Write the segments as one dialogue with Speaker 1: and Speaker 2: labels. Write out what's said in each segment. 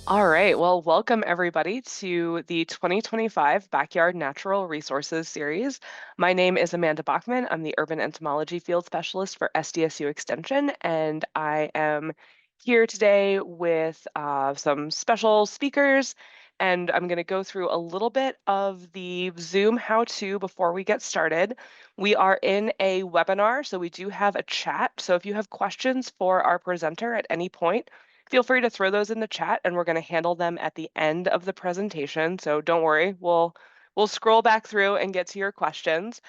Speaker 1: All right, well, welcome everybody to the 2025 Backyard Natural Resources Series. My name is Amanda Bachman. I'm the Urban Entomology Field Specialist for SDSU Extension, and I am here today with some special speakers, and I'm going to go through a little bit of the Zoom how-to before we get started. We are in a webinar, so we do have a chat, so if you have questions for our presenter at any point, feel free to throw those in the chat and we're going to handle them at the end of the presentation. So don't worry, we'll scroll back through and get to your questions.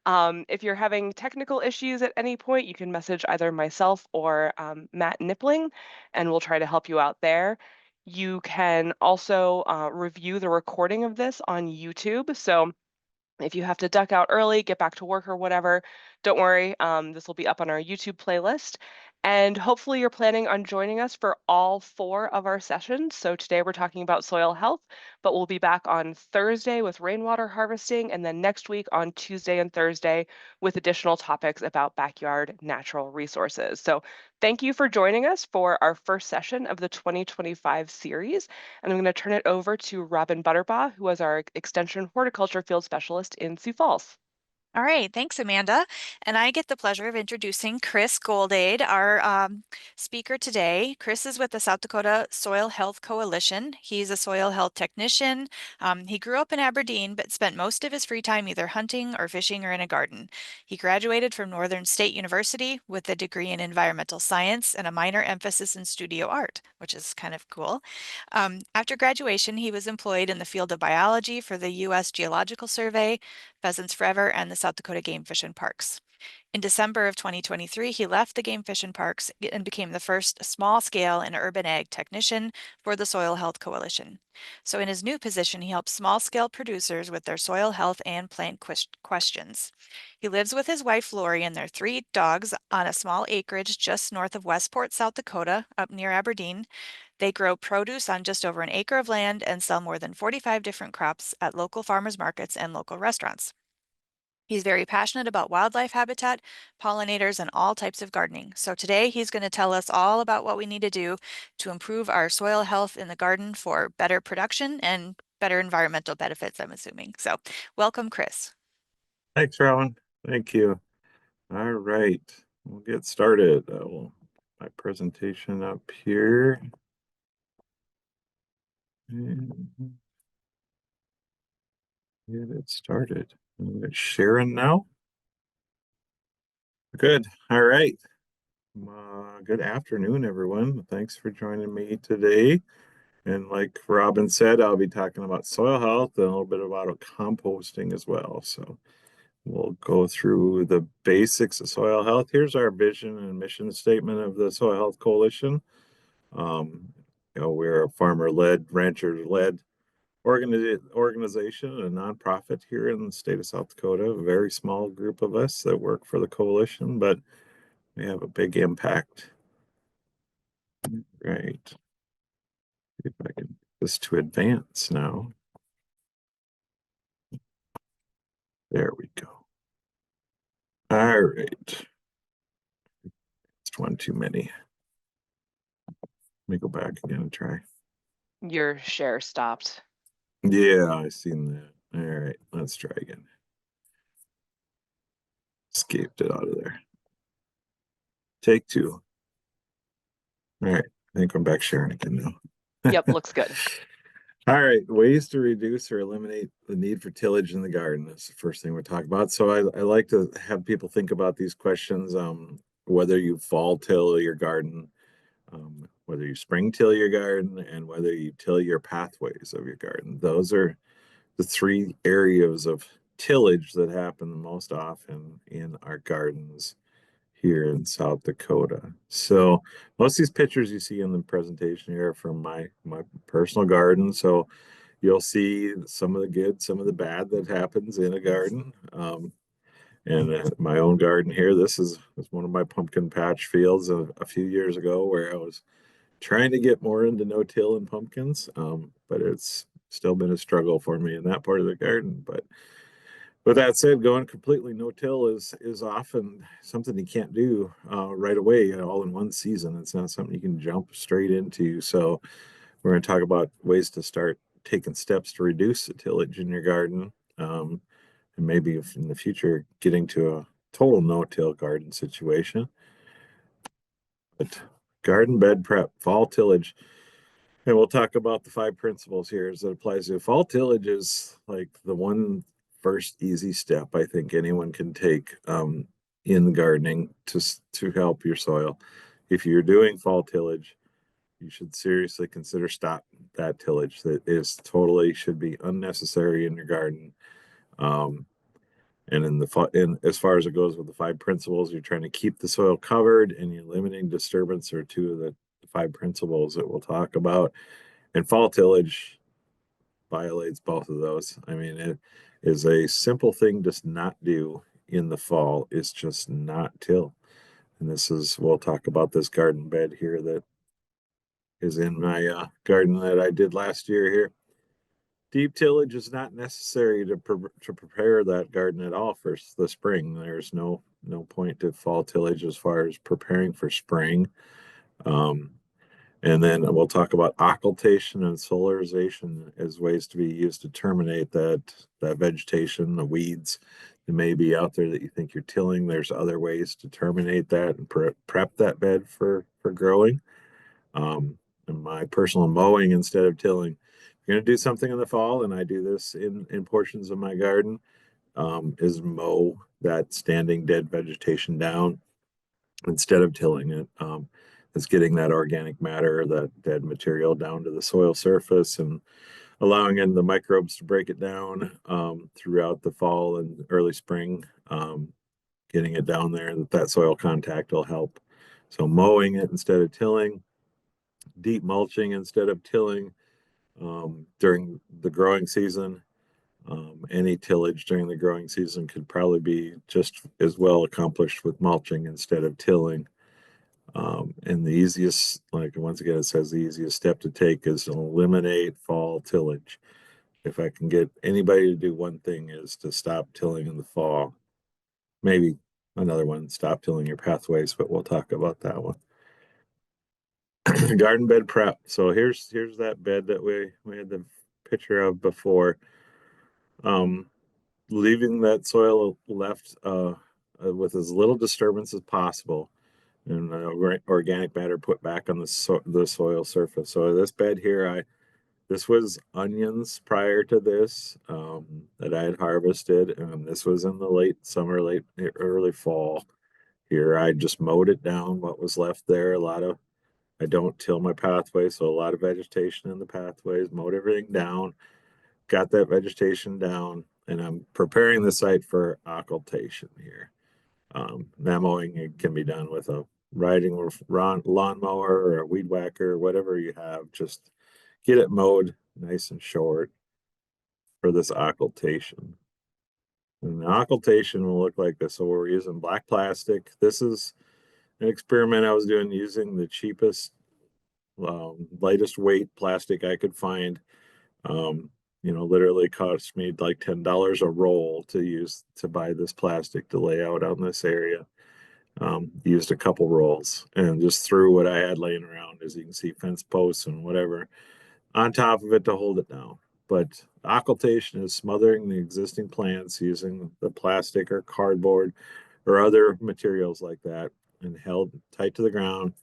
Speaker 1: If you're having technical issues at any point, you can message either myself or Matt Nippling, and we'll try to help you out there. You can also review the recording of this on YouTube. So if you have to duck out early, get back to work or whatever, don't worry. This will be up on our YouTube playlist. And hopefully you're planning on joining us for all 4 of our sessions. So today we're talking about soil health, but we'll be back on Thursday with rainwater harvesting, and then next week on Tuesday and Thursday with additional topics about backyard natural resources. So thank you for joining us for our first session of the 2025 series. And I'm going to turn it over to Robin Butterbaugh, who is our Extension Horticulture Field Specialist in Sioux Falls.
Speaker 2: All right, thanks, Amanda. And I get the pleasure of introducing Chris Goldade, our speaker today. Chris is with the South Dakota Soil Health Coalition. He's a soil health technician. He grew up in Aberdeen, but spent most of his free time either hunting or fishing or in a garden. He graduated from Northern State University with a degree in environmental science and a minor emphasis in studio art, which is kind of cool. After graduation, he was employed in the field of biology for the U.S. Geological Survey, Pheasants Forever, and the South Dakota Game Fish and Parks. In December of 2023, he left the Game Fish and Parks and became the first small-scale and urban ag technician for the Soil Health Coalition. So in his new position, he helps small-scale producers with their soil health and plant questions. He lives with his wife, Lori, and their 3 dogs on a small acreage just north of Westport, South Dakota, up near Aberdeen. They grow produce on just over an acre of land and sell more than 45 different crops at local farmers markets and local restaurants. He's very passionate about wildlife habitat, pollinators, and all types of gardening. So today he's going to tell us all about what we need to do to improve our soil health in the garden for better production and better environmental benefits, I'm assuming. So welcome, Chris.
Speaker 3: Thanks, Rowan. Thank you. All right, we'll get started. My presentation up here. And get it started. It's Sharon now. Good. All right. Good afternoon, everyone. Thanks for joining me today. And like Robin said, I'll be talking about soil health and a little bit about composting as well. So we'll go through the basics of soil health. Here's our vision and mission statement of the Soil Health Coalition. We're a farmer-led, rancher-led organization, a nonprofit here in the state of South Dakota. A very small group of us that work for the coalition, but we have a big impact. Right. See if I can get this to advance now. There we go. All right. It's one too many. Let me go back again and try.
Speaker 1: Your share stopped.
Speaker 3: Yeah, I seen that. All right, let's try again. Escaped it out of there. Take 2. All right, I think I'm back sharing again now.
Speaker 1: Yep, looks good.
Speaker 3: All right, ways to reduce or eliminate the need for tillage in the garden. That's the first thing we're talking about. So I like to have people think about these questions, whether you fall till your garden, whether you spring till your garden, and whether you till your pathways of your garden. Those are the 3 areas of tillage that happen the most often in our gardens here in South Dakota. So most of these pictures you see in the presentation here are from my personal garden. So you'll see some of the good, some of the bad that happens in a garden. And my own garden here, this is one of my pumpkin patch fields a few years ago where I was trying to get more into no-till and pumpkins, but it's still been a struggle for me in that part of the garden. But with that said, going completely no-till is often something you can't do right away, all in one season. It's not something you can jump straight into. So We're going to talk about ways to start taking steps to reduce the tillage in your garden, and maybe if in the future getting to a total no-till garden situation. But garden bed prep, fall tillage, and we'll talk about the 5 principles here as it applies to fall tillage is like the one first easy step I think anyone can take in gardening to help your soil. If you're doing fall tillage, you should seriously consider stop that tillage. That is totally should be unnecessary in your garden. Um, and in as far as it goes with the 5 principles, you're trying to keep the soil covered and you're limiting disturbance are two of the 5 principles that we'll talk about. And fall tillage violates both of those. I mean, it is a simple thing to not do in the fall is just not till. And we'll talk about this garden bed here that is in my garden that I did last year here. Deep tillage is not necessary to prepare that garden at all for the spring. There's no point to fall tillage as far as preparing for spring. Um, and then we'll talk about occultation and solarization as ways to be used to terminate that vegetation, the weeds that may be out there that you think you're tilling. There's other ways to terminate that and prep that bed for growing. And my personal mowing instead of tilling. If you're going to do something in the fall, and I do this in portions of my garden, is mow that standing dead vegetation down instead of tilling it. It's getting that organic matter, that dead material down to the soil surface and allowing in the microbes to break it down throughout the fall and early spring. Getting it down there, that soil contact will help. So mowing it instead of tilling, deep mulching instead of tilling during the growing season. Any tillage during the growing season could probably be just as well accomplished with mulching instead of tilling. And the easiest, like once again, it says the easiest step to take is to eliminate fall tillage. If I can get anybody to do one thing is to stop tilling in the fall. Maybe another one, stop tilling your pathways, but we'll talk about that one. Garden bed prep. So here's that bed that we had the picture of before. Leaving that soil left with as little disturbance as possible, and organic matter put back on the soil surface. So this bed here, this was onions prior to this that I had harvested, and this was in the late summer, early fall. Here I just mowed it down. What was left there, I don't till my pathway, so a lot of vegetation in the pathways, mowed everything down, got that vegetation down, and I'm preparing the site for occultation here. That mowing can be done with a riding lawnmower or a weed whacker, whatever you have. Just get it mowed nice and short for this occultation. And the occultation will look like this. So we're using black plastic. This is an experiment I was doing using the cheapest lightest weight plastic I could find. Literally cost me like $10 a roll to buy this plastic to lay out on this area. Used a couple rolls and just threw what I had laying around, as you can see, fence posts and whatever on top of it to hold it down. But occultation is smothering the existing plants using the plastic or cardboard or other materials like that and held tight to the ground,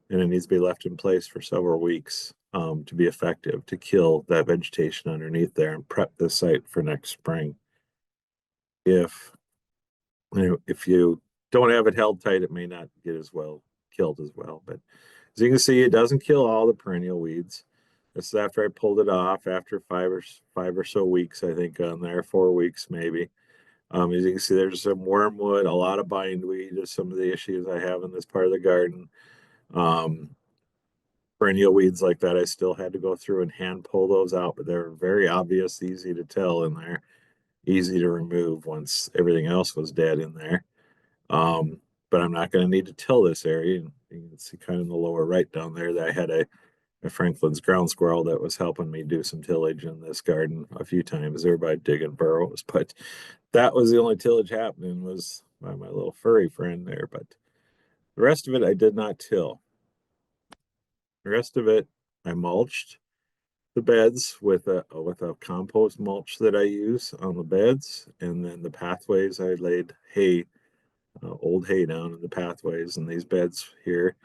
Speaker 3: and it needs to be left in place for several weeks to be effective to kill that vegetation underneath there and prep the site for next spring. If you don't have it held tight, it may not get as well killed as well. But as you can see, it doesn't kill all the perennial weeds. This is after I pulled it off after five or so weeks, I think on there, 4 weeks maybe. As you can see, there's some wormwood, a lot of bindweed, just some of the issues I have in this part of the garden. Perennial weeds like that, I still had to go through and hand pull those out, but they're very obvious, easy to tell in there, easy to remove once everything else was dead in there. But I'm not going to need to till this area. You can see kind of in the lower right down there that I had a Franklin's ground squirrel that was helping me do some tillage in this garden a few times. Everybody digging burrows, but that was the only tillage happening was by my little furry friend there. But the rest of it, I did not till. The rest of it, I mulched. the beds with a compost mulch that I use on the beds, and then the pathways I laid hay, old hay down in the pathways and these beds here.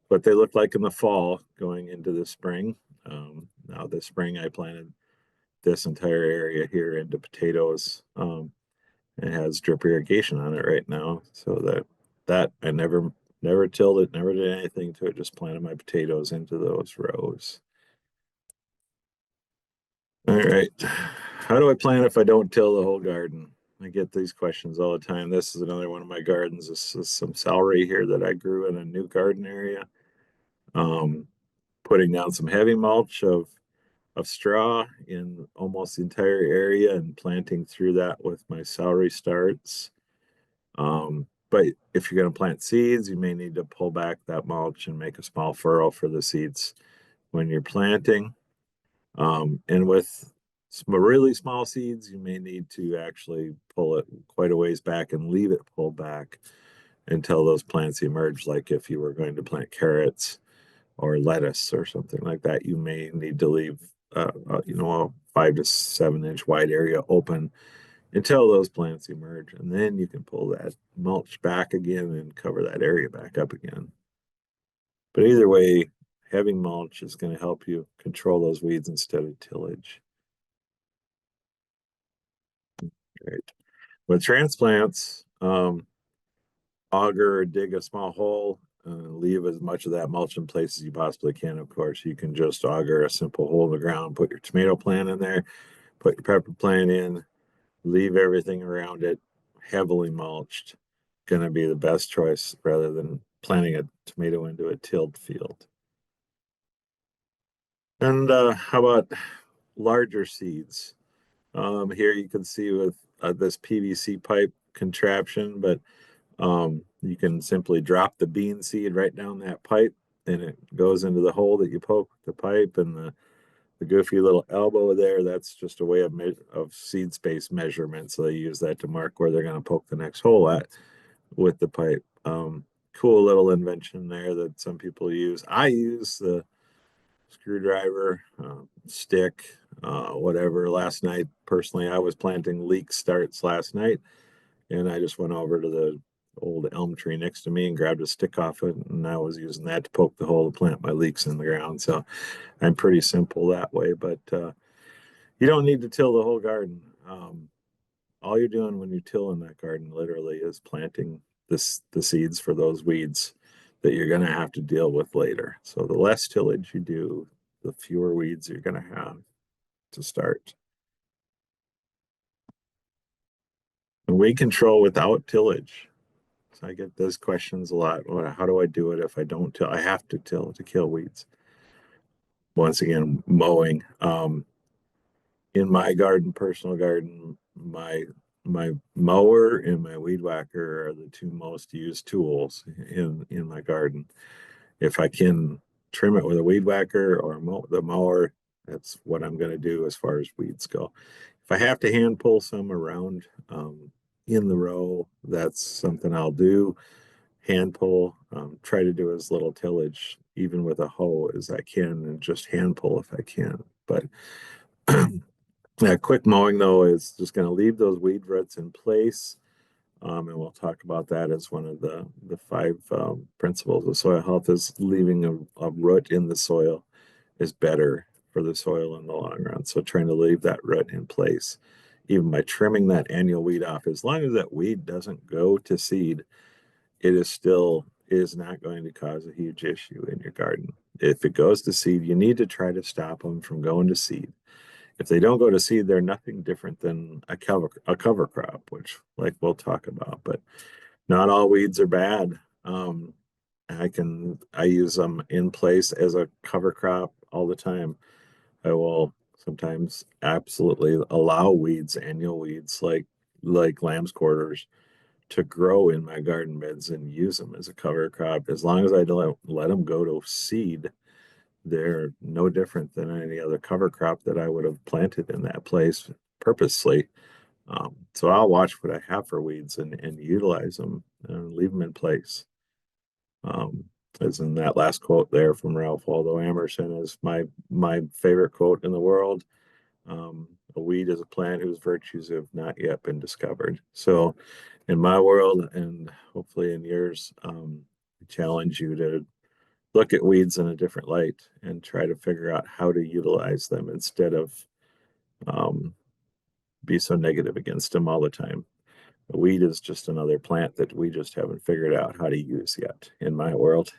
Speaker 3: What they look like in the fall going into the spring. Now this spring I planted this entire area here into potatoes. It has drip irrigation on it right now, so that I never tilled it, never did anything to it, just planted my potatoes into those rows. All right. How do I plant if I don't till the whole garden? I get these questions all the time. This is another one of my gardens. This is some celery here that I grew in a new garden area. Um, Putting down some heavy mulch of straw in almost the entire area and planting through that with my celery starts. But if you're going to plant seeds, you may need to pull back that mulch and make a small furrow for the seeds when you're planting. And with some really small seeds, you may need to actually pull it quite a ways back and leave it pulled back until those plants emerge. Like if you were going to plant carrots or lettuce or something like that, you may need to leave, a 5 to 7 inch wide area open until those plants emerge. And then you can pull that mulch back again and cover that area back up again. But either way, having mulch is going to help you control those weeds instead of tillage. Right. With transplants, auger or dig a small hole, leave as much of that mulch in place as you possibly can. Of course, you can just auger a simple hole in the ground, put your tomato plant in there, put your pepper plant in, leave everything around it heavily mulched. Going to be the best choice rather than planting a tomato into a tilled field. And how about larger seeds? Here you can see with this PVC pipe contraption, but you can simply drop the bean seed right down that pipe and it goes into the hole that you poke the pipe, and the goofy little elbow there, that's just a way of seed space measurement. So they use that to mark where they're going to poke the next hole at with the pipe. Cool little invention there that some people use. I use the screwdriver, stick, whatever. Last night, personally, I was planting leek starts last night, and I just went over to the old elm tree next to me and grabbed a stick off it, and I was using that to poke the hole to plant my leeks in the ground. So I'm pretty simple that way, but you don't need to till the whole garden. All you're doing when you till in that garden literally is planting the seeds for those weeds that you're going to have to deal with later. So the less tillage you do, the fewer weeds you're going to have to start. And weed control without tillage. So I get those questions a lot. How do I do it if I don't till? I have to till to kill weeds. Once again, mowing. In my garden, personal garden, my mower and my weed whacker are the two most used tools in my garden. If I can trim it with a weed whacker or the mower, that's what I'm going to do as far as weeds go. If I have to hand pull some around in the row, that's something I'll do. Hand pull, try to do as little tillage, even with a hoe, as I can, and just hand pull if I can. But yeah, quick mowing though is just going to leave those weed roots in place. And we'll talk about that as one of the five principles of soil health, is leaving a root in the soil is better for the soil in the long run. So trying to leave that root in place, even by trimming that annual weed off, as long as that weed doesn't go to seed, it is not going to cause a huge issue in your garden. If it goes to seed, you need to try to stop them from going to seed. If they don't go to seed, they're nothing different than a cover crop, which like we'll talk about, but not all weeds are bad. I use them in place as a cover crop all the time. I will sometimes absolutely allow weeds, annual weeds like lamb's quarters, to grow in my garden beds and use them as a cover crop. As long as I don't let them go to seed, they're no different than any other cover crop that I would have planted in that place purposely. So I'll watch what I have for weeds and utilize them and leave them in place. As in that last quote there from Ralph Waldo Emerson is my favorite quote in the world. A weed is a plant whose virtues have not yet been discovered. So, in my world, and hopefully in yours, I challenge you to look at weeds in a different light and try to figure out how to utilize them instead of um, be so negative against them all the time. A weed is just another plant that we just haven't figured out how to use yet in my world.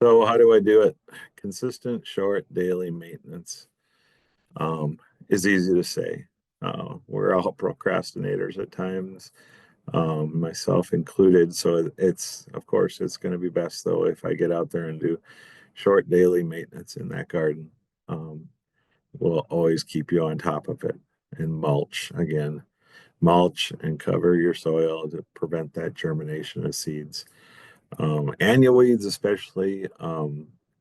Speaker 3: So, how do I do it? Consistent, short, daily maintenance is easy to say. We're all procrastinators at times, myself included. So it's, of course, it's going to be best though if I get out there and do short daily maintenance in that garden. Um, will always keep you on top of it. And mulch again, mulch and cover your soil to prevent that germination of seeds. Annual weeds, especially,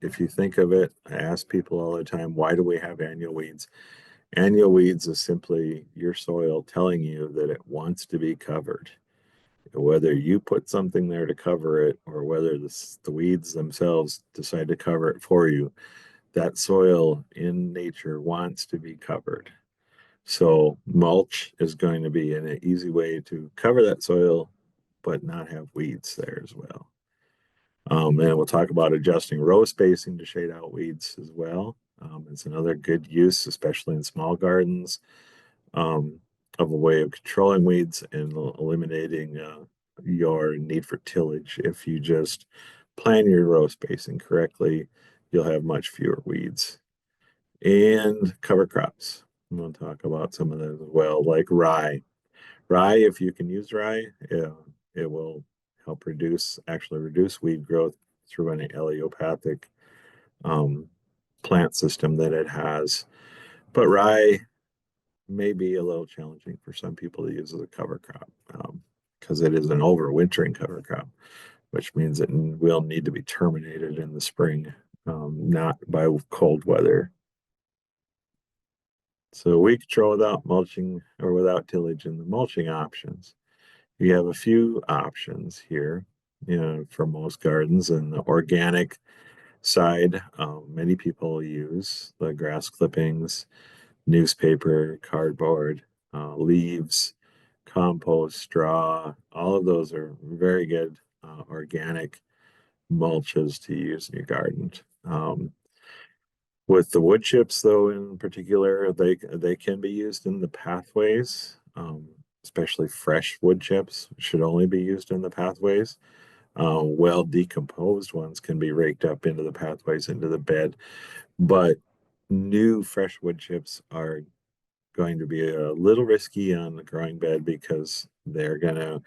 Speaker 3: if you think of it, I ask people all the time, why do we have annual weeds? Annual weeds is simply your soil telling you that it wants to be covered. Whether you put something there to cover it or whether the weeds themselves decide to cover it for you, that soil in nature wants to be covered. So mulch is going to be an easy way to cover that soil, but not have weeds there as well. And we'll talk about adjusting row spacing to shade out weeds as well. It's another good use, especially in small gardens, um, of a way of controlling weeds and eliminating your need for tillage. If you just plan your row spacing correctly, you'll have much fewer weeds. And cover crops. I'm going to talk about some of those as well, like rye. Rye, if you can use rye, it will help actually reduce weed growth through an allelopathic um, plant system that it has. But rye may be a little challenging for some people to use as a cover crop because it is an overwintering cover crop, which means it will need to be terminated in the spring, not by cold weather. So weed control without mulching or without tillage and the mulching options. You have a few options here, for most gardens. And the organic side, many people use the grass clippings, newspaper, cardboard, leaves, compost, straw. All of those are very good organic mulches to use in your garden. With the wood chips, though, in particular, they can be used in the pathways, especially fresh wood chips should only be used in the pathways. Well decomposed ones can be raked up into the pathways, into the bed, but new fresh wood chips are going to be a little risky on the growing bed because they're going to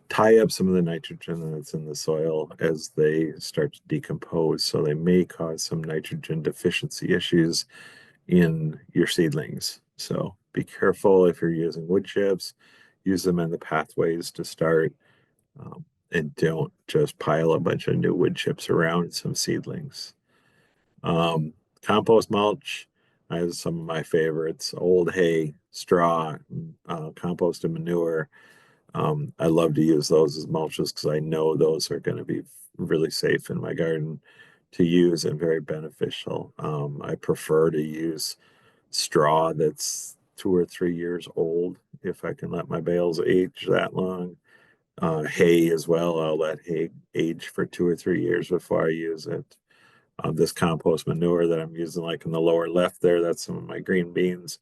Speaker 3: tie up some of the nitrogen that's in the soil as they start to decompose. So they may cause some nitrogen deficiency issues in your seedlings. So be careful if you're using wood chips, use them in the pathways to start, and don't just pile a bunch of new wood chips around some seedlings. Um, Compost mulch, I have some of my favorites: old hay, straw, compost and manure. I love to use those as mulches because I know those are going to be really safe in my garden to use and very beneficial. I prefer to use straw that's 2 or 3 years old if I can let my bales age that long. Hay as well. I'll let hay age for 2 or 3 years before I use it. This compost manure that I'm using, like in the lower left there, that's some of my green beans.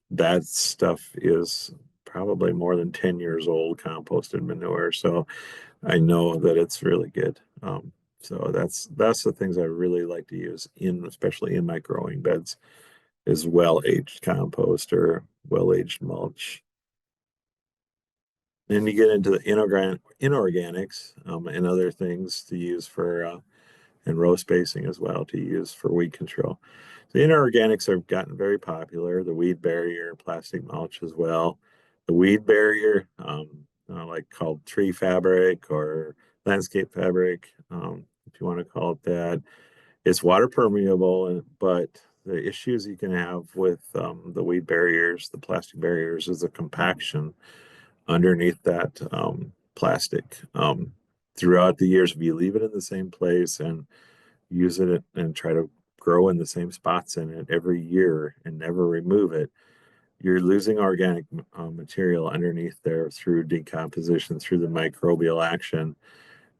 Speaker 3: That stuff is probably more than 10 years old composted manure. So I know that it's really good. So that's the things I really like to use especially in my growing beds, is well-aged compost or well-aged mulch. Then you get into the inorganics, and other things to use for and row spacing as well to use for weed control. The inorganics have gotten very popular. The weed barrier, plastic mulch as well. The weed barrier, like called tree fabric or landscape fabric, if you want to call it that, it's water permeable, but the issues you can have with the weed barriers, the plastic barriers, is the compaction underneath that plastic. throughout the years, if you leave it in the same place and use it and try to grow in the same spots in it every year and never remove it, you're losing organic material underneath there through decomposition, through the microbial action.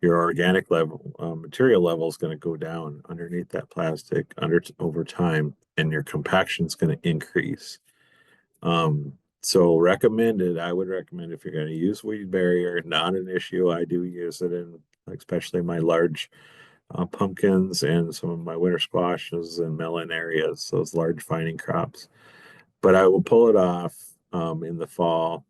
Speaker 3: Your organic level material level is going to go down underneath that plastic over time, and your compaction is going to increase. So recommended, I would recommend if you're going to use weed barrier, not an issue. I do use it in especially my large pumpkins and some of my winter squashes and melon areas, those large vining crops. But I will pull it off in the fall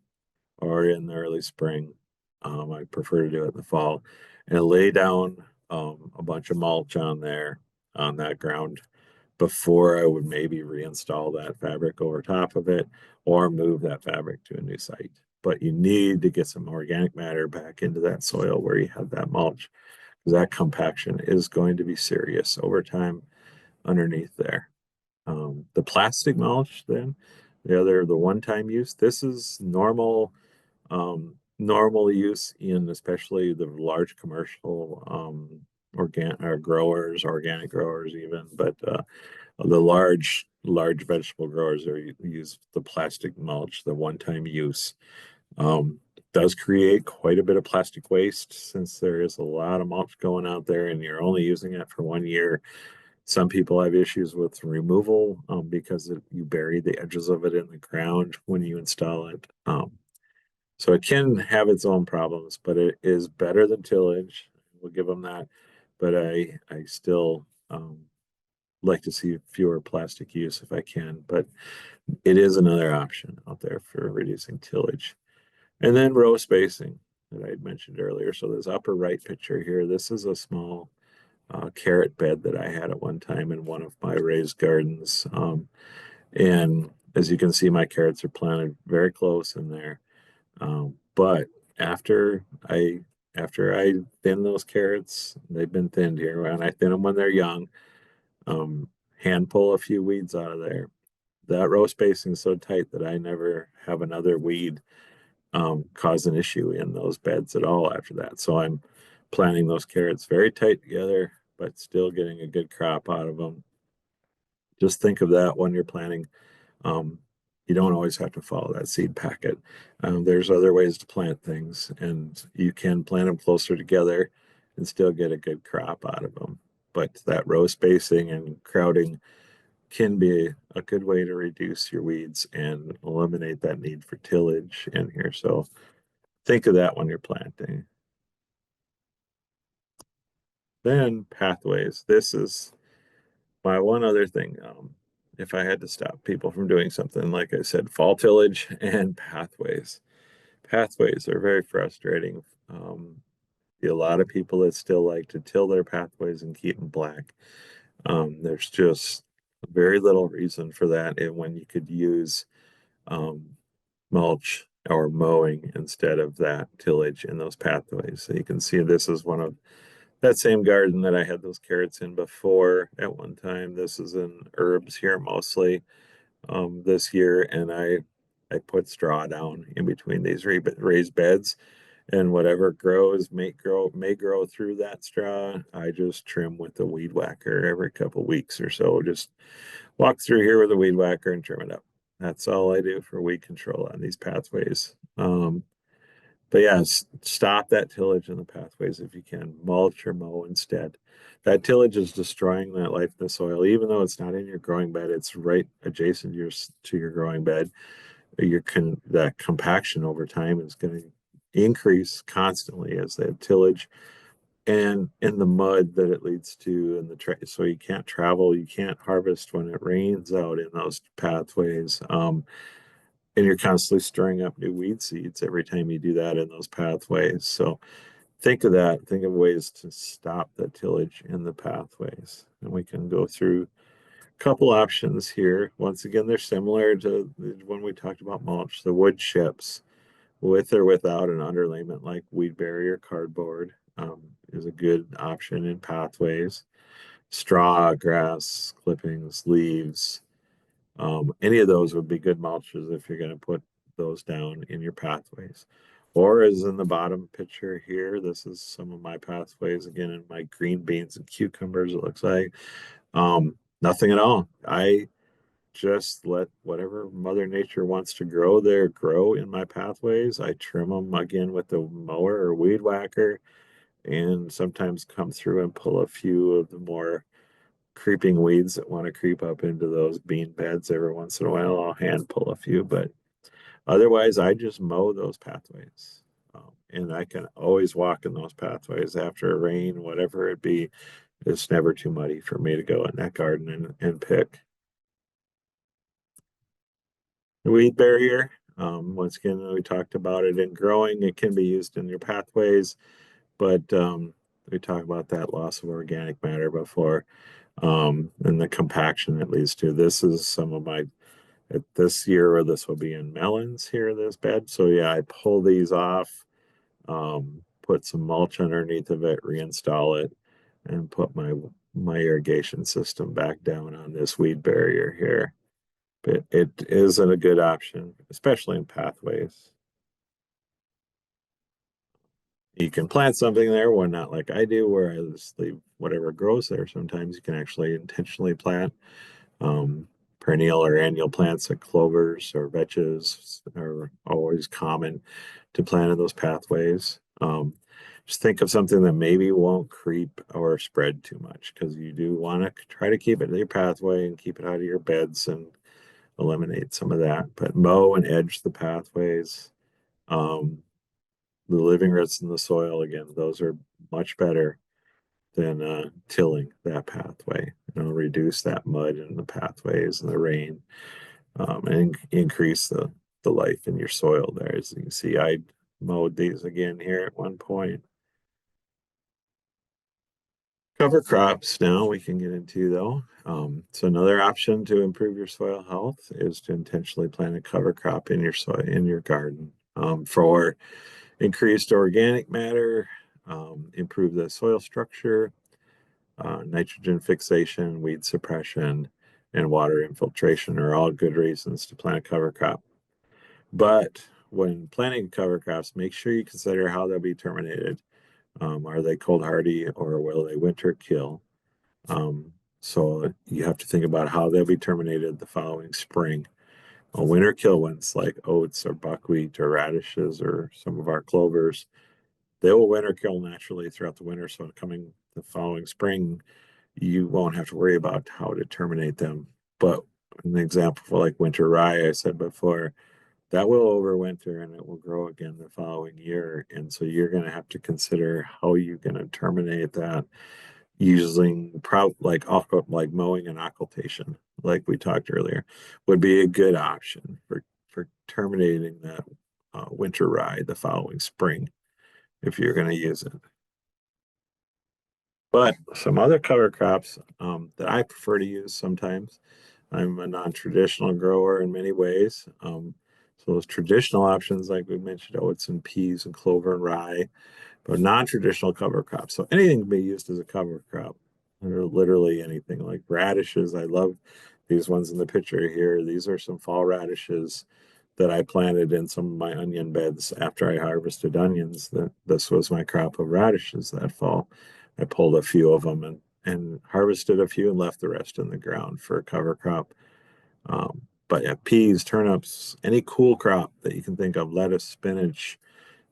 Speaker 3: or in the early spring. I prefer to do it in the fall and lay down a bunch of mulch on there on that ground before I would maybe reinstall that fabric over top of it or move that fabric to a new site. But you need to get some organic matter back into that soil where you have that mulch, because that compaction is going to be serious over time underneath there. The plastic mulch, then, the one-time use, this is normal use in especially the large commercial organic growers even, but the large vegetable growers use the plastic mulch, the one-time use. Does create quite a bit of plastic waste since there is a lot of mulch going out there and you're only using it for 1 year. Some people have issues with removal because you bury the edges of it in the ground when you install it. So it can have its own problems, but it is better than tillage. We'll give them that. But I still like to see fewer plastic use if I can. But it is another option out there for reducing tillage. And then row spacing that I had mentioned earlier. So this upper right picture here, this is a small carrot bed that I had at one time in one of my raised gardens. And as you can see, my carrots are planted very close in there. But after I thin those carrots, they've been thinned here, and I thin them when they're young. Hand pull a few weeds out of there. That row spacing is so tight that I never have another weed cause an issue in those beds at all after that. So I'm planting those carrots very tight together, but still getting a good crop out of them. Just think of that when you're planting. Um, you don't always have to follow that seed packet. There's other ways to plant things, and you can plant them closer together and still get a good crop out of them. But that row spacing and crowding can be a good way to reduce your weeds and eliminate that need for tillage in here. So think of that when you're planting. Then pathways. This is my one other thing. If I had to stop people from doing something, like I said, fall tillage and pathways. Pathways are very frustrating. A lot of people that still like to till their pathways and keep them black. There's just very little reason for that, and when you could use mulch or mowing instead of that tillage in those pathways. So you can see this is one of that same garden that I had those carrots in before at one time. This is in herbs here mostly this year, and I put straw down in between these raised beds, and whatever grows may grow through that straw. I just trim with the weed whacker every couple weeks or so. Just walk through here with a weed whacker and trim it up. That's all I do for weed control on these pathways. But yes, stop that tillage in the pathways if you can. Mulch or mow instead. That tillage is destroying that life in the soil, even though it's not in your growing bed. It's right adjacent to your growing bed. That compaction over time is going to increase constantly as they have tillage, and in the mud that it leads to, and so you can't travel, you can't harvest when it rains out in those pathways. And you're constantly stirring up new weed seeds every time you do that in those pathways. So think of that. Think of ways to stop the tillage in the pathways. And we can go through a couple options here. Once again, they're similar to when we talked about mulch. The wood chips, with or without an underlayment like weed barrier cardboard, is a good option in pathways. Straw, grass, clippings, leaves, any of those would be good mulches if you're going to put those down in your pathways. or as in the bottom picture here, this is some of my pathways again in my green beans and cucumbers, it looks like. Nothing at all. I just let whatever Mother Nature wants to grow there grow in my pathways. I trim them again with the mower or weed whacker, and sometimes come through and pull a few of the more creeping weeds that want to creep up into those bean beds every once in a while. I'll hand pull a few, but otherwise, I just mow those pathways. And I can always walk in those pathways after a rain, whatever it be. It's never too muddy for me to go in that garden and pick. The weed barrier, once again, we talked about it in growing. It can be used in your pathways, but we talked about that loss of organic matter before, and the compaction it leads to. This is some of my this year, or this will be in melons here, this bed. So yeah, I pull these off, put some mulch underneath of it, reinstall it, and put my irrigation system back down on this weed barrier here. But it isn't a good option, especially in pathways. You can plant something there, one not like I do, where I just leave whatever grows there. Sometimes you can actually intentionally plant perennial or annual plants like clovers or vetches are always common to plant in those pathways. Just think of something that maybe won't creep or spread too much, because you do want to try to keep it in your pathway and keep it out of your beds and eliminate some of that. But mow and edge the pathways. Um, the living roots in the soil, again, those are much better than tilling that pathway. It'll reduce that mud in the pathways and the rain, and increase the life in your soil there. As you can see, I mowed these again here at one point. Cover crops now we can get into though. So another option to improve your soil health is to intentionally plant a cover crop in your soil in your garden, for increased organic matter, improve the soil structure, nitrogen fixation, weed suppression, and water infiltration are all good reasons to plant a cover crop. But when planting cover crops, make sure you consider how they'll be terminated. Are they cold hardy, or will they winter kill? So you have to think about how they'll be terminated the following spring. A winter kill ones like oats or buckwheat or radishes or some of our clovers, they will winter kill naturally throughout the winter. So coming the following spring, you won't have to worry about how to terminate them. But an example for like winter rye, I said before, that will overwinter and it will grow again the following year. And so you're going to have to consider how you're going to terminate that using like mowing and occultation, like we talked earlier, would be a good option for terminating that winter rye the following spring if you're going to use it. But some other cover crops that I prefer to use sometimes. I'm a non-traditional grower in many ways. So those traditional options, like we mentioned, oats and peas and clover and rye, but non-traditional cover crops. So anything can be used as a cover crop, or literally anything like radishes. I love these ones in the picture here. These are some fall radishes that I planted in some of my onion beds after I harvested onions. That this was my crop of radishes that fall. I pulled a few of them and harvested a few and left the rest in the ground for a cover crop. But yeah, peas, turnips, any cool crop that you can think of, lettuce, spinach,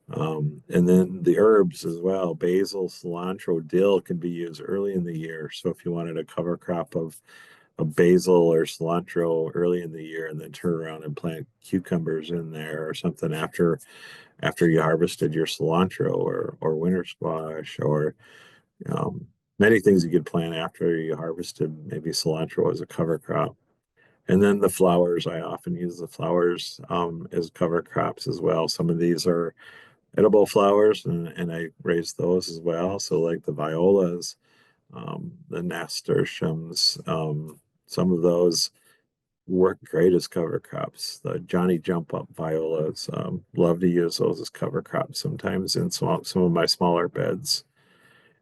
Speaker 3: and then the herbs as well. Basil, cilantro, dill can be used early in the year. So if you wanted a cover crop of basil or cilantro early in the year, and then turn around and plant cucumbers in there or something after you harvested your cilantro or winter squash, or um, many things you could plant after you harvested maybe cilantro as a cover crop. And then the flowers, I often use the flowers as cover crops as well. Some of these are edible flowers, and I raise those as well. So like the violas, the nasturtiums, some of those work great as cover crops. The Johnny Jump Up violas, love to use those as cover crops sometimes in some of my smaller beds.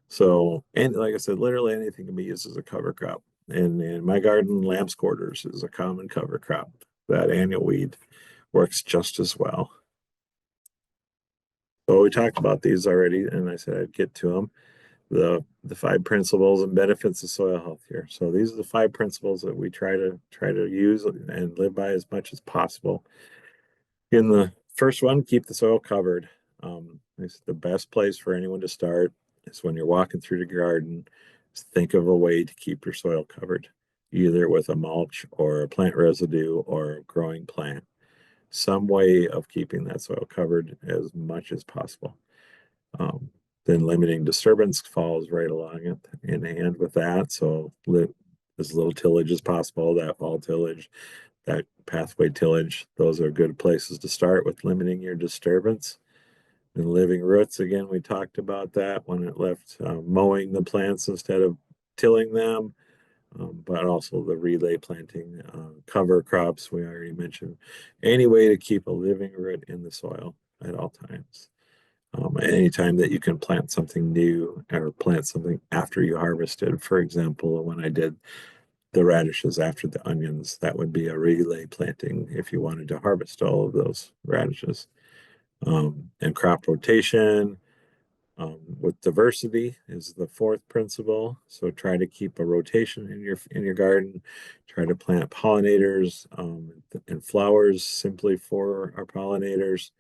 Speaker 3: So, and like I said, literally anything can be used as a cover crop. And in my garden, lamb's quarters is a common cover crop. That annual weed works just as well. So we talked about these already, and I said I'd get to them. The 5 principles and benefits of soil health here. So these are the 5 principles that we try to use and live by as much as possible. In the first one, keep the soil covered. It's the best place for anyone to start is when you're walking through the garden. Think of a way to keep your soil covered, either with a mulch or a plant residue or a growing plant. Some way of keeping that soil covered as much as possible. Um, then limiting disturbance falls right along it in hand with that. So as little tillage as possible, that fall tillage, that pathway tillage, those are good places to start with limiting your disturbance. And living roots, again, we talked about that when it left mowing the plants instead of tilling them, but also the relay planting, cover crops, we already mentioned. Any way to keep a living root in the soil at all times. Anytime that you can plant something new or plant something after you harvested, for example, when I did the radishes after the onions, that would be a relay planting if you wanted to harvest all of those radishes. And crop rotation with diversity is the fourth principle. So try to keep a rotation in your garden. Try to plant pollinators and flowers simply for our pollinators,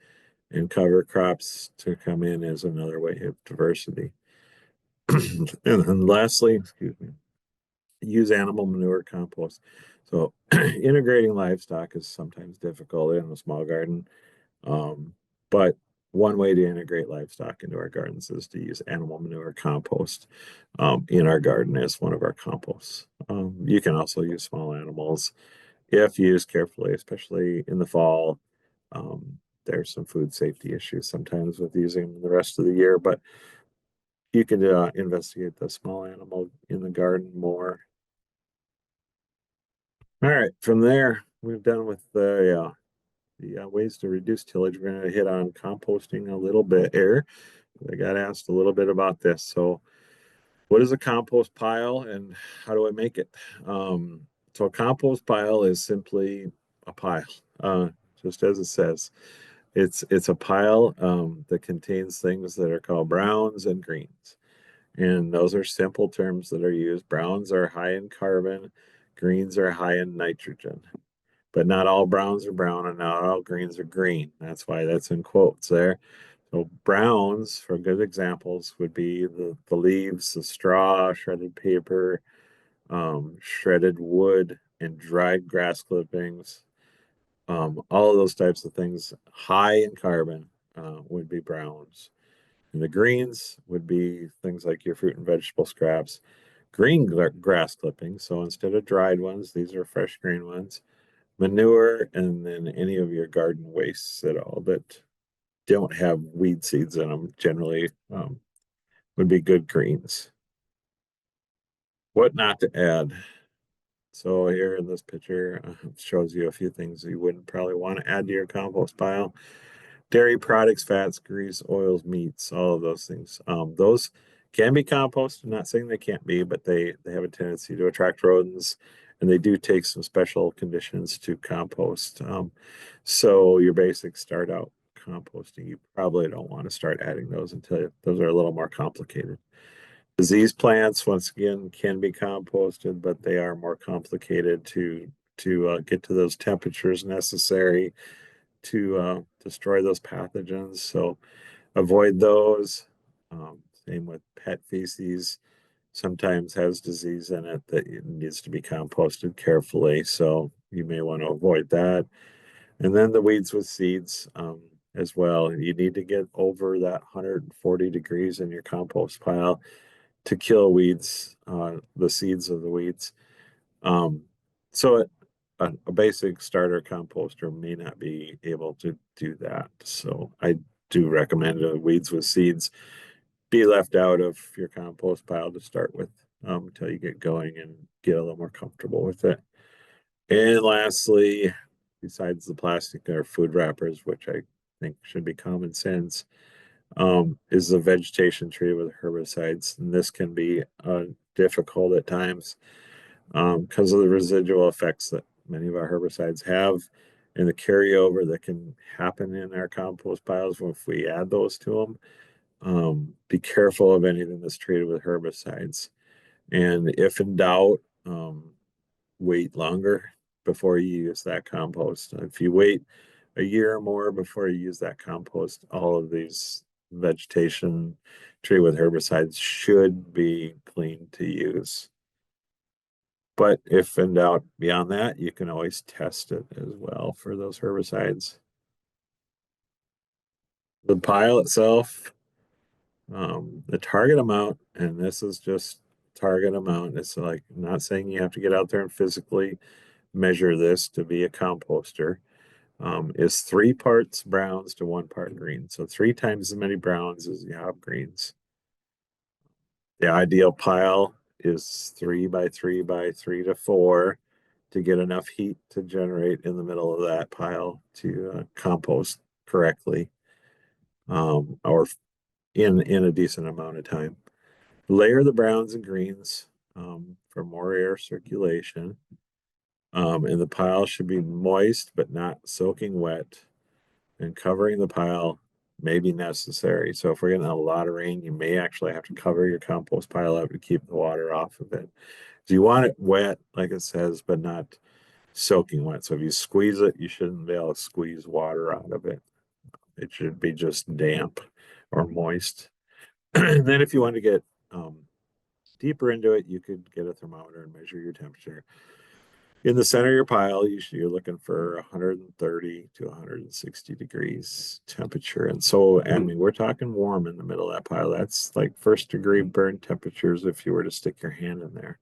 Speaker 3: and cover crops to come in as another way of diversity. And lastly, excuse me, use animal manure compost. So integrating livestock is sometimes difficult in a small garden, but one way to integrate livestock into our gardens is to use animal manure compost in our garden as one of our composts. You can also use small animals if used carefully, especially in the fall. There's some food safety issues sometimes with using them the rest of the year, but you can investigate the small animal in the garden more. All right, from there, we've done with the ways to reduce tillage. We're going to hit on composting a little bit here. I got asked a little bit about this. So, what is a compost pile and how do I make it? So, a compost pile is simply a pile, just as it says. It's a pile that contains things that are called browns and greens. And those are simple terms that are used. Browns are high in carbon, greens are high in nitrogen. But not all browns are brown and not all greens are green. That's why that's in quotes there. So browns, for good examples, would be the leaves, the straw, shredded paper, shredded wood, and dried grass clippings. All of those types of things high in carbon would be browns. And the greens would be things like your fruit and vegetable scraps, green grass clippings. So instead of dried ones, these are fresh green ones, manure, and then any of your garden wastes at all that don't have weed seeds in them generally would be good greens. What not to add? So here in this picture shows you a few things you wouldn't probably want to add to your compost pile. Dairy products, fats, grease, oils, meats, all of those things. Those can be composted. I'm not saying they can't be, but they have a tendency to attract rodents, and they do take some special conditions to compost. So your basic start out composting, you probably don't want to start adding those until those are a little more complicated. Disease plants, once again, can be composted, but they are more complicated to get to those temperatures necessary to destroy those pathogens. So avoid those. Same with pet feces. Sometimes has disease in it that needs to be composted carefully. So you may want to avoid that. And then the weeds with seeds as well. You need to get over that 140 degrees in your compost pile to kill weeds, the seeds of the weeds. Um, so a basic starter composter may not be able to do that. So I do recommend weeds with seeds be left out of your compost pile to start with until you get going and get a little more comfortable with it. And lastly, besides the plastic or food wrappers, which I think should be common sense, is the vegetation treated with herbicides. And this can be difficult at times because of the residual effects that many of our herbicides have. and the carryover that can happen in our compost piles if we add those to them. Be careful of anything that's treated with herbicides. And if in doubt, wait longer before you use that compost. If you wait a year or more before you use that compost, all of these vegetation treated with herbicides should be clean to use. But if in doubt beyond that, you can always test it as well for those herbicides. The pile itself, the target amount, and this is just target amount. It's like, I'm not saying you have to get out there and physically measure this to be a composter, is 3 parts browns to 1 part green. So 3 times as many browns as you have greens. The ideal pile is 3 by 3 by 3 to 4 to get enough heat to generate in the middle of that pile to compost correctly, or in a decent amount of time. Layer the browns and greens for more air circulation. And the pile should be moist but not soaking wet. And covering the pile may be necessary. So if we're getting a lot of rain, you may actually have to cover your compost pile up to keep the water off of it. So you want it wet, like it says, but not soaking wet. So if you squeeze it, you shouldn't be able to squeeze water out of it. It should be just damp or moist. And then if you want to get deeper into it, you could get a thermometer and measure your temperature. In the center of your pile, you're looking for 130 to 160 degrees temperature. And so, I mean, we're talking warm in the middle of that pile. That's like 1st-degree burn temperatures if you were to stick your hand in there.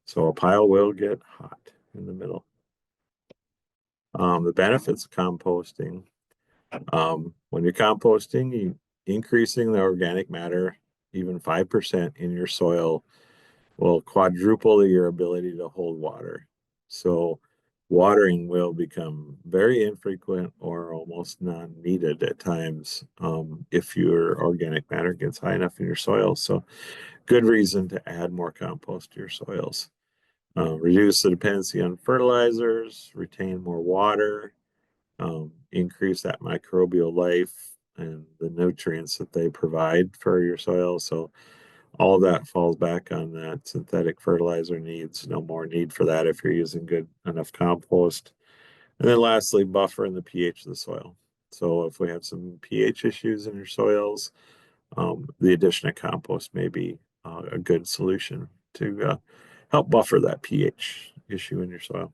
Speaker 3: So a pile will get hot in the middle. The benefits of composting. When you're composting, you increasing the organic matter, even 5% in your soil will quadruple your ability to hold water. So watering will become very infrequent or almost non-needed at times if your organic matter gets high enough in your soil. So good reason to add more compost to your soils. Reduce the dependency on fertilizers, retain more water, increase that microbial life and the nutrients that they provide for your soil. So all that falls back on that synthetic fertilizer needs. No more need for that if you're using good enough compost. And then lastly, buffering the pH of the soil. So if we have some pH issues in your soils, the addition of compost may be a good solution to help buffer that pH issue in your soil.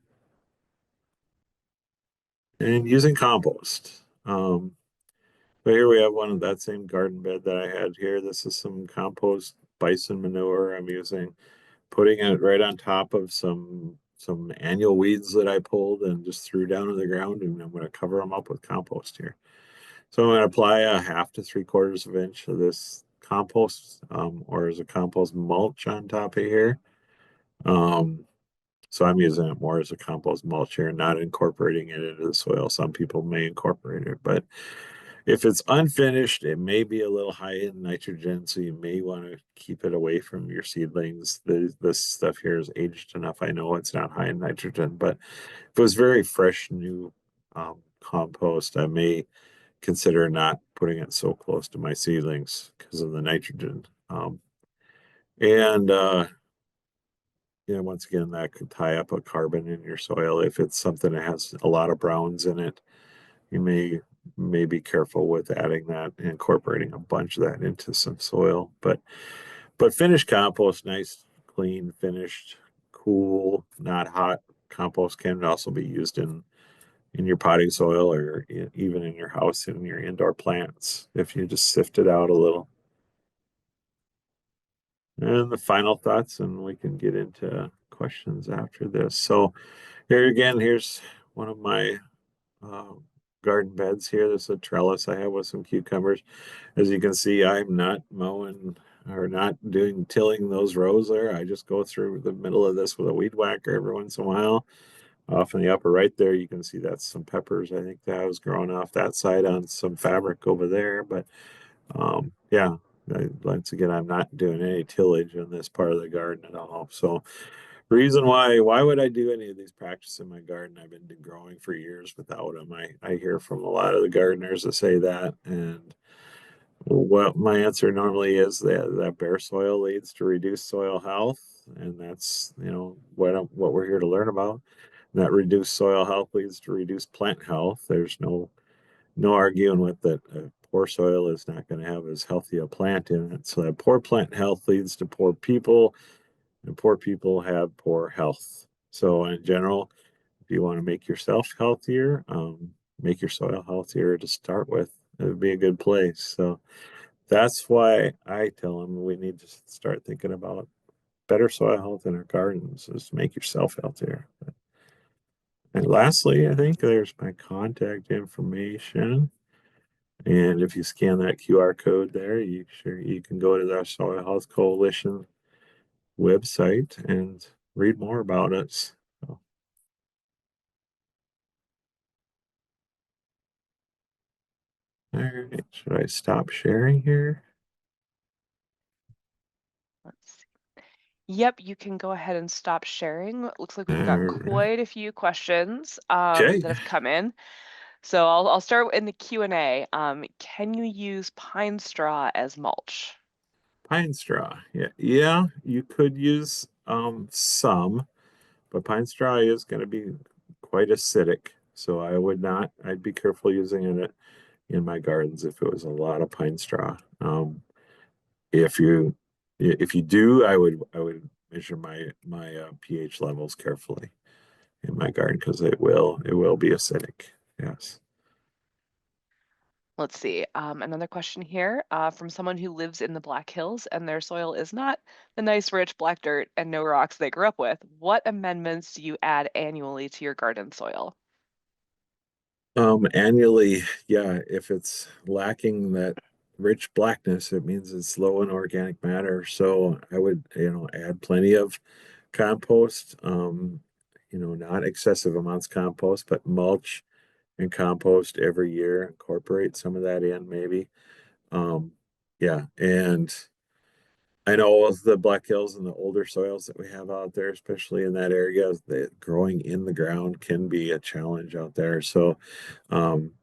Speaker 3: And using compost. So here we have one of that same garden bed that I had here. This is some compost bison manure I'm using, putting it right on top of some annual weeds that I pulled and just threw down in the ground, and I'm going to cover them up with compost here. So I'm going to apply a 1/2 to 3/4 of an inch of this compost, or as a compost mulch on top of here. So I'm using it more as a compost mulch here, not incorporating it into the soil. Some people may incorporate it, but if it's unfinished, it may be a little high in nitrogen, so you may want to keep it away from your seedlings. This stuff here is aged enough. I know it's not high in nitrogen, but if it was very fresh, new compost, I may consider not putting it so close to my seedlings because of the nitrogen. And once again, that could tie up a carbon in your soil. If it's something that has a lot of browns in it, you may be careful with adding that and incorporating a bunch of that into some soil. But finished compost, nice, clean, finished, cool, not hot compost can also be used in your potting soil or even in your house in your indoor plants if you just sift it out a little. And the final thoughts, and we can get into questions after this. So here again, here's one of my garden beds here. This is a trellis I have with some cucumbers. As you can see, I'm not mowing or not tilling those rows there. I just go through the middle of this with a weed whacker every once in a while. Off in the upper right there, you can see that's some peppers. I think that was growing off that side on some fabric over there. But yeah, once again, I'm not doing any tillage in this part of the garden at all. So Reason why would I do any of these practices in my garden? I've been growing for years without them. I hear from a lot of the gardeners that say that, and what my answer normally is that bare soil leads to reduced soil health, and that's what we're here to learn about. And that reduced soil health leads to reduced plant health. There's no arguing with that. Poor soil is not going to have as healthy a plant in it. So that poor plant health leads to poor people, and poor people have poor health. So in general, if you want to make yourself healthier, make your soil healthier to start with. It would be a good place. So that's why I tell them we need to start thinking about better soil health in our gardens is to make yourself healthier. And lastly, I think there's my contact information. And if you scan that QR code there, you can go to the Soil Health Coalition website and read more about us. So, all right, should I stop sharing here?
Speaker 1: Let's see. Yep, you can go ahead and stop sharing. Looks like
Speaker 3: All
Speaker 1: we've got
Speaker 3: right.
Speaker 1: quite a few questions
Speaker 3: Okay.
Speaker 1: that have come in. So I'll start in the Q&A. Can you use pine straw as mulch?
Speaker 3: Pine straw. Yeah, you could use some, but pine straw is going to be quite acidic. So I would not, I'd be careful using it in my gardens if it was a lot of pine straw. If you if you do, I would measure my pH levels carefully in my garden because it will be acidic. Yes.
Speaker 1: Let's see. Another question here from someone who lives in the Black Hills and their soil is not the nice, rich black dirt and no rocks they grew up with. What amendments do you add annually to your garden soil?
Speaker 3: Annually, yeah, if it's lacking that rich blackness, it means it's low in organic matter. So I would, add plenty of compost, not excessive amounts compost, but mulch and compost every year. Incorporate some of that in maybe. Um, yeah, and I know the Black Hills and the older soils that we have out there, especially in that area, that growing in the ground can be a challenge out there. So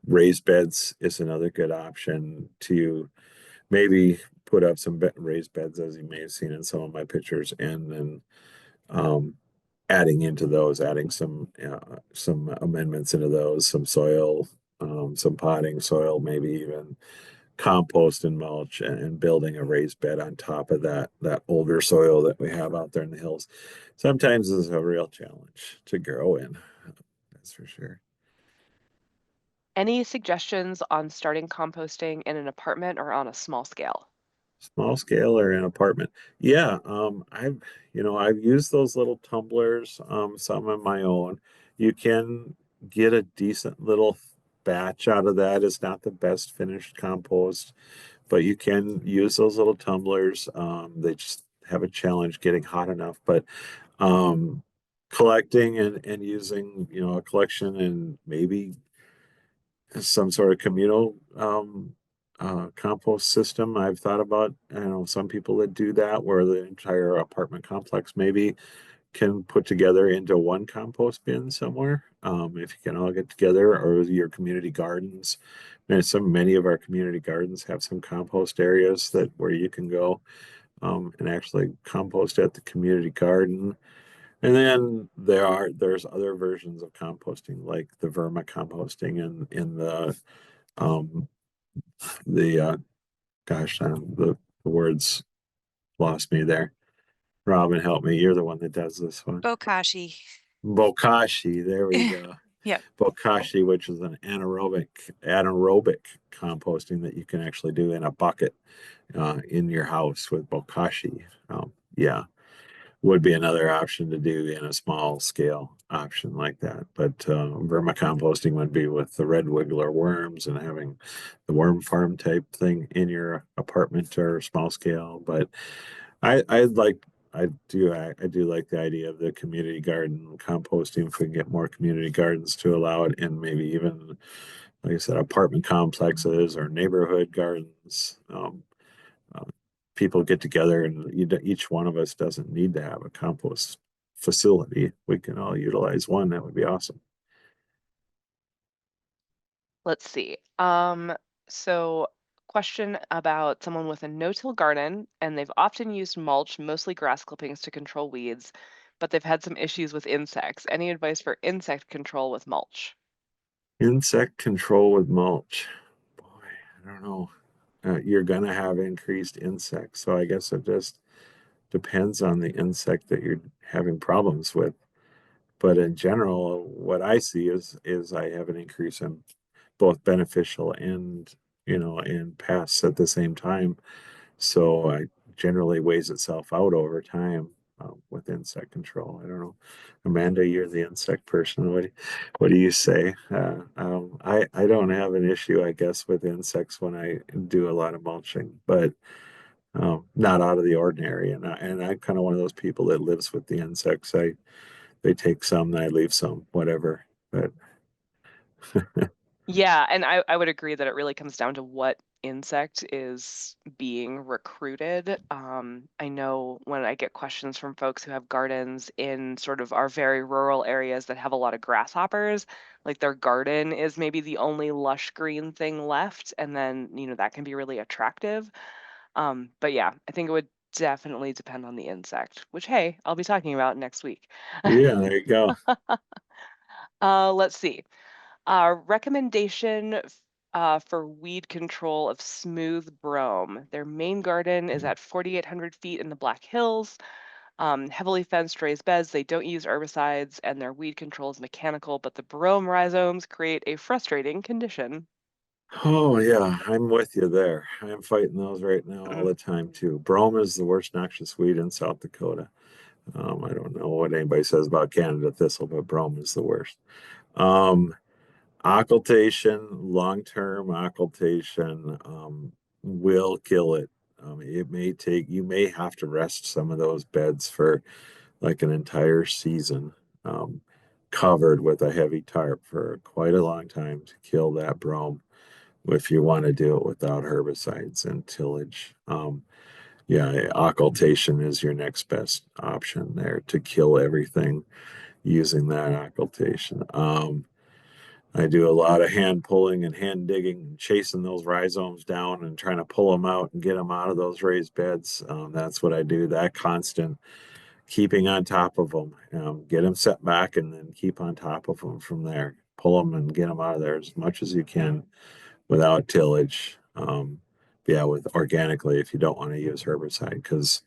Speaker 3: raised beds is another good option to maybe put up some raised beds, as you may have seen in some of my pictures, and then um, adding into those, adding some amendments into those, some soil, some potting soil, maybe even compost and mulch, and building a raised bed on top of that older soil that we have out there in the hills. Sometimes is a real challenge to grow in. That's for sure.
Speaker 1: Any suggestions on starting composting in an apartment or on a small scale?
Speaker 3: Small scale or an apartment. Yeah, I've used those little tumblers, some of my own. You can get a decent little batch out of that. It's not the best finished compost, but you can use those little tumblers. They just have a challenge getting hot enough, but collecting and using, a collection and maybe some sort of communal compost system. I've thought about, some people that do that where the entire apartment complex maybe can put together into one compost bin somewhere. If you can all get together, or your community gardens. And many of our community gardens have some compost areas that where you can go and actually compost at the community garden. And then there's other versions of composting like the vermicomposting and in um, the the words lost me there. Robin, help me. You're the one that does this one.
Speaker 2: Bokashi.
Speaker 3: Bokashi. There we go.
Speaker 2: Yep.
Speaker 3: Bokashi, which is an anaerobic composting that you can actually do in a bucket in your house with bokashi. Yeah, would be another option to do in a small scale option like that. But vermicomposting would be with the red wiggler worms and having the worm farm type thing in your apartment or small scale. But I like I do like the idea of the community garden composting if we can get more community gardens to allow it, and maybe even like I said, apartment complexes or neighborhood gardens. Uh, People get together, and each one of us doesn't need to have a compost facility, we can all utilize one. That would be awesome.
Speaker 1: Let's see. So question about someone with a no-till garden, and they've often used mulch, mostly grass clippings to control weeds, but they've had some issues with insects. Any advice for insect control with mulch?
Speaker 3: Insect control with mulch. Boy, I don't know. You're gonna have increased insects, so I guess it just depends on the insect that you're having problems with. But in general, what I see is I have an increase in both beneficial and and pests at the same time. So I generally weighs itself out over time with insect control. I don't know, Amanda, you're the insect person. What do you say? I don't have an issue, I guess, with insects when I do a lot of mulching, but not out of the ordinary. And I'm kind of one of those people that lives with the insects. They take some, and I leave some, whatever. But
Speaker 1: Yeah, and I would agree that it really comes down to what insect is being recruited. I know when I get questions from folks who have gardens in sort of our very rural areas that have a lot of grasshoppers, like their garden is maybe the only lush green thing left, and then, that can be really attractive. But yeah, I think it would definitely depend on the insect, which, hey, I'll be talking about next week.
Speaker 3: yeah, there you go.
Speaker 1: Let's see. Recommendation for weed control of smooth brome. Their main garden is at 4,800 feet in the Black Hills. Heavily fenced raised beds. They don't use herbicides, and their weed control is mechanical, but the brome rhizomes create a frustrating condition.
Speaker 3: Oh yeah, I'm with you there. I'm fighting those right now all
Speaker 1: Mm.
Speaker 3: the time too. Brome is the worst noxious weed in South Dakota. I don't know what anybody says about Canada thistle, but brome is the worst. Um, Occultation, long-term occultation, will kill it. You may have to rest some of those beds for like an entire season, um, covered with a heavy tarp for quite a long time to kill that brome if you want to do it without herbicides and tillage. Yeah, occultation is your next best option there to kill everything using that occultation. I do a lot of hand pulling and hand digging and chasing those rhizomes down and trying to pull them out and get them out of those raised beds. That's what I do. That constant keeping on top of them, get them set back and then keep on top of them from there. Pull them and get them out of there as much as you can without tillage. Yeah, with organically if you don't want to use herbicide, because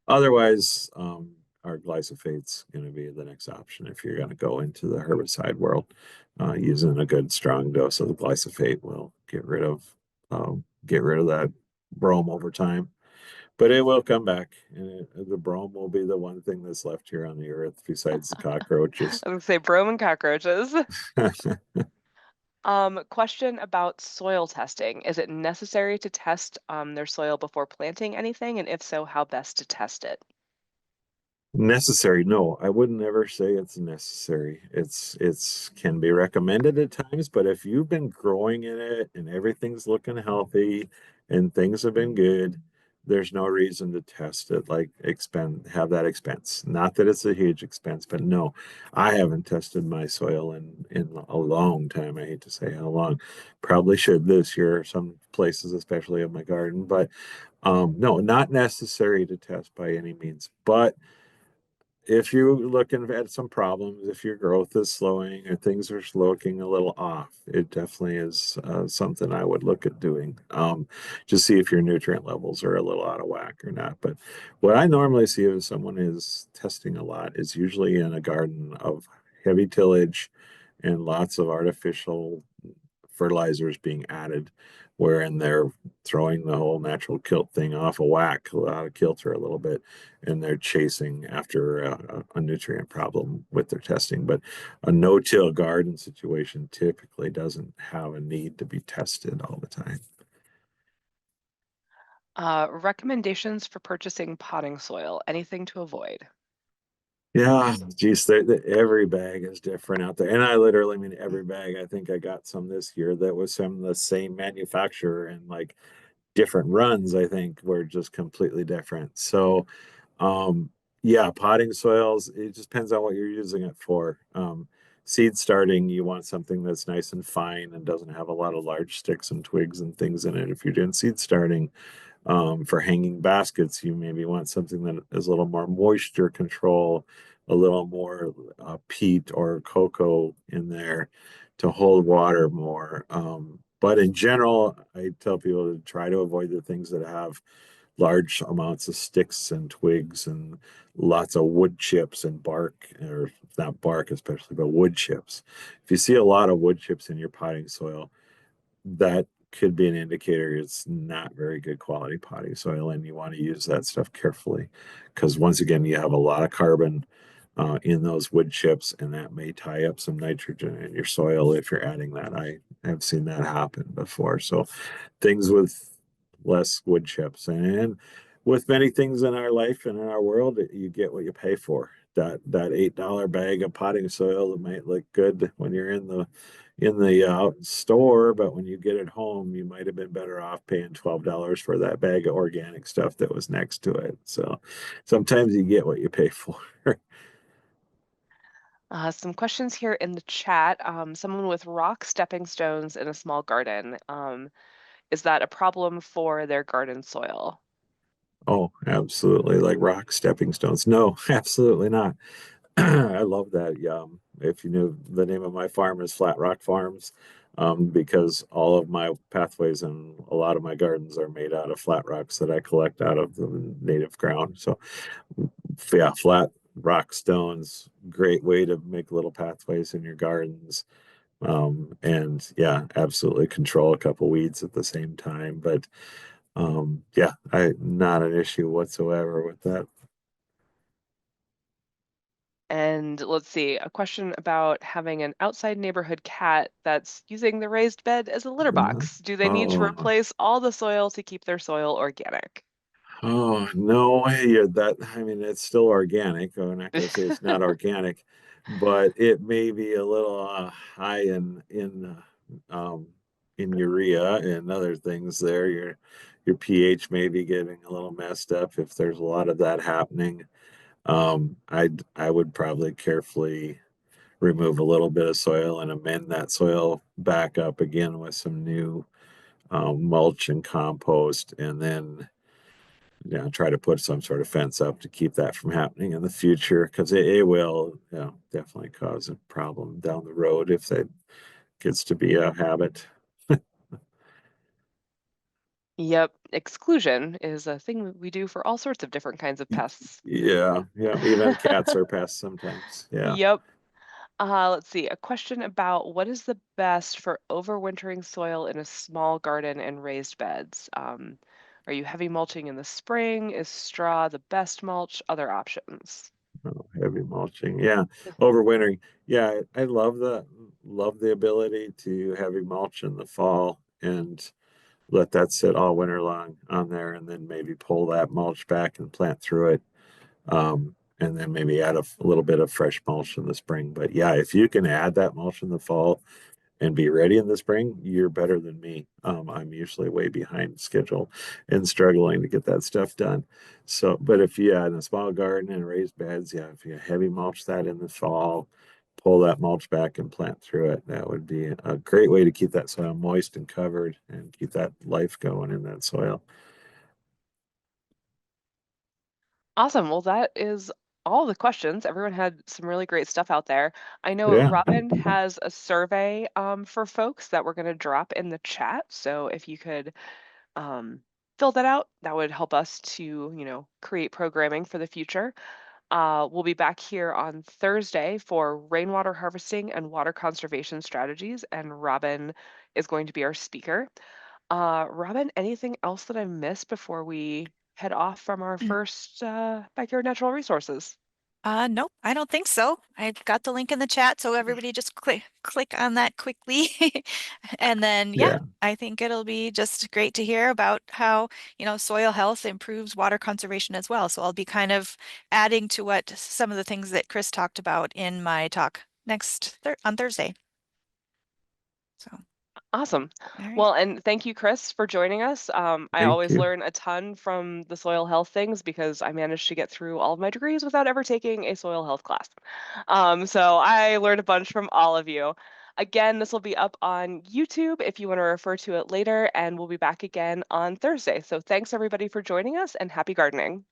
Speaker 3: otherwise, our glyphosate going to be the next option if you're going to go into the herbicide world. Using a good strong dose of the glyphosate will get rid of that brome over time. But it will come back, and the brome will be the one thing that's left here on the earth besides the cockroaches.
Speaker 1: I was gonna say brome and cockroaches. Question about soil testing. Is it necessary to test their soil before planting anything? And if so, how best to test it?
Speaker 3: Necessary? No, I would never say it's necessary. It's can be recommended at times, but if you've been growing in it and everything's looking healthy and things have been good, there's no reason to test it, like have that expense. Not that it's a huge expense, but no, I haven't tested my soil in a long time. I hate to say how long. Probably should this year, some places, especially in my garden, but no, not necessary to test by any means. But if you're looking at some problems, if your growth is slowing or things are looking a little off, it definitely is something I would look at doing. Just see if your nutrient levels are a little out of whack or not. But what I normally see if someone is testing a lot is usually in a garden of heavy tillage and lots of artificial fertilizers being added, wherein they're throwing the whole natural kilt thing off a whack, out of kilter a little bit, and they're chasing after a nutrient problem with their testing. But a no-till garden situation typically doesn't have a need to be tested all the time.
Speaker 1: Recommendations for purchasing potting soil. Anything to avoid?
Speaker 3: Yeah, geez, every bag is different out there. And I literally mean every bag. I think I got some this year that was from the same manufacturer and like different runs, I think, were just completely different. So, um, Yeah, potting soils, it just depends on what you're using it for. Seed starting, you want something that's nice and fine and doesn't have a lot of large sticks and twigs and things in it. If you're doing seed starting, for hanging baskets, you maybe want something that is a little more moisture control, a little more peat or cocoa in there to hold water more. But in general, I tell people to try to avoid the things that have large amounts of sticks and twigs and lots of wood chips and bark, or not bark especially, but wood chips. If you see a lot of wood chips in your potting soil, that could be an indicator it's not very good quality potting soil, and you want to use that stuff carefully because once again, you have a lot of carbon in those wood chips, and that may tie up some nitrogen in your soil if you're adding that. I have seen that happen before. So things with less wood chips, and with many things in our life and in our world, you get what you pay for. That $8 bag of potting soil that might look good when you're in the store, but when you get it home, you might have been better off paying $12 for that bag of organic stuff that was next to it. So sometimes you get what you pay for.
Speaker 1: Some questions here in the chat. Someone with rock stepping stones in a small garden. Is that a problem for their garden soil?
Speaker 3: Oh, absolutely. Like rock stepping stones. No, absolutely not. I love that. If you knew, the name of my farm is Flat Rock Farms, because all of my pathways and a lot of my gardens are made out of flat rocks that I collect out of the native ground. So, yeah, flat rock stones, great way to make little pathways in your gardens. And yeah, absolutely control a couple weeds at the same time. But yeah, I not an issue whatsoever with that.
Speaker 1: And let's see, a question about having an outside neighborhood cat that's using the raised bed as a litter box. Do they need to
Speaker 3: Oh,
Speaker 1: replace all the soil to keep their soil organic?
Speaker 3: oh no way. Yeah, that I mean, it's still organic. I'm not going to say it's not organic, but it may be a little high in urea and other things there. Your pH may be getting a little messed up if there's a lot of that happening. I would probably carefully remove a little bit of soil and amend that soil back up again with some new mulch and compost, and then try to put some sort of fence up to keep that from happening in the future because it will definitely cause a problem down the road if that gets to be a habit.
Speaker 1: Yep, exclusion is a thing we do for all sorts of different kinds of pests.
Speaker 3: Yeah, yeah, even cats are pests sometimes. Yeah.
Speaker 1: Yep. Let's see, a question about what is the best for overwintering soil in a small garden and raised beds? Are you heavy mulching in the spring? Is straw the best mulch? Other options?
Speaker 3: Oh, heavy mulching. Yeah. Overwintering. Yeah, I love the ability to heavy mulch in the fall and let that sit all winter long on there, and then maybe pull that mulch back and plant through it. And then maybe add a little bit of fresh mulch in the spring. But yeah, if you can add that mulch in the fall and be ready in the spring, you're better than me. I'm usually way behind schedule and struggling to get that stuff done. So, but if you had a small garden and raised beds, yeah, if you heavy mulch that in the fall, pull that mulch back and plant through it, that would be a great way to keep that soil moist and covered and keep that life going in that soil.
Speaker 1: Awesome. Well, that is all the questions. Everyone had some really great stuff out there. I know
Speaker 3: Yeah.
Speaker 1: Robin has a survey for folks that we're going to drop in the chat. So if you could fill that out, that would help us to, create programming for the future. We'll be back here on Thursday for rainwater harvesting and water conservation strategies, and Robin is going to be our speaker. Robin, anything else that I missed before we head off from our first backyard natural resources?
Speaker 2: Nope, I don't think so. I've got the link in the chat, so everybody just click on that quickly. And then yeah,
Speaker 3: Yeah.
Speaker 2: I think it'll be just great to hear about how, soil health improves water conservation as well. So I'll be kind of adding to what some of the things that Chris talked about in my talk on Thursday. So
Speaker 1: Awesome.
Speaker 2: All right.
Speaker 1: Well, and thank you, Chris, for joining us. I
Speaker 3: Thank
Speaker 1: always
Speaker 3: you.
Speaker 1: learn a ton from the soil health things because I managed to get through all of my degrees without ever taking a soil health class. So I learned a bunch from all of you. Again, this will be up on YouTube if you want to refer to it later, and we'll be back again on Thursday. So thanks everybody for joining us and happy gardening.